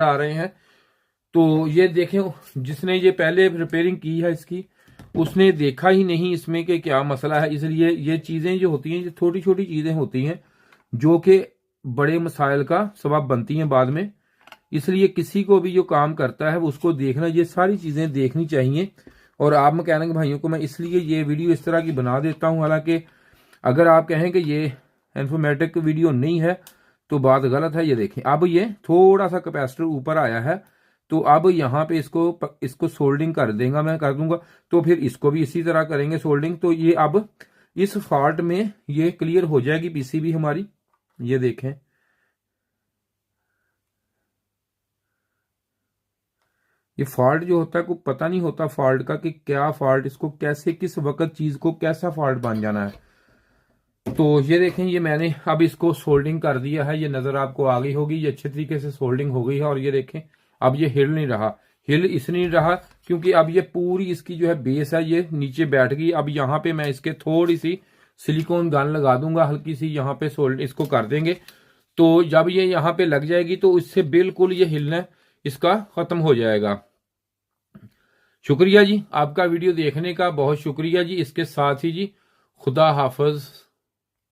आ रहे हैं। तो ये देखें, जिसने ये पहले रिपेयरिंग की है इसकी, उसने देखा ही नहीं इसमें कि क्या मसला है। इसलिए ये चीजें जो होती हैं, ये छोटी छोटी चीजें होती हैं जो कि बड़े मसाइल का सबब बनती हैं बाद में। इसलिए किसी को भी जो काम करता है उसको देखना, ये सारी चीजें देखनी चाहिए। और आप मैकेनिक भाइयों को मैं इसलिए ये वीडियो इस तरह की बना देता हूं, हालांकि अगर आप कहें कि ये इन्फॉर्मेटिव वीडियो नहीं है तो बात गलत है। ये देखें, अब ये थोड़ा सा कैपेसिटर ऊपर आया है, तो अब यहाँ पे इसको सोल्डिंग कर देगा, मैं कर दूंगा। तो फिर इसको भी इसी तरह करेंगे सोल्डिंग। तो ये अब इस फॉल्ट में ये क्लियर हो जाएगी पीसीबी हमारी। ये देखें, ये फॉल्ट जो होता है को पता नहीं होता फॉल्ट का कि क्या फॉल्ट, इसको कैसे किस वक्त चीज को कैसा फॉल्ट बन जाना है। तो ये देखें, ये मैंने अब इसको सोल्डिंग कर दिया है, ये नजर आपको आ गई होगी, ये अच्छे तरीके से सोल्डिंग हो गई है। और ये देखें, अब ये हिल नहीं रहा, हिल इसलिए नहीं रहा क्योंकि अब ये पूरी इसकी जो है बेस है ये नीचे बैठ गई। अब यहाँ पे मैं इसके थोड़ी सी सिलिकॉन गन लगा दूंगा, हल्की सी यहाँ पे सोल्ड इसको कर देंगे। तो जब ये यहाँ पे लग जाएगी तो इससे बिल्कुल ये हिलना इसका खत्म हो जाएगा। शुक्रिया जी, आपका वीडियो देखने का बहुत शुक्रिया जी। इसके साथ ही जी, खुदा हाफिज।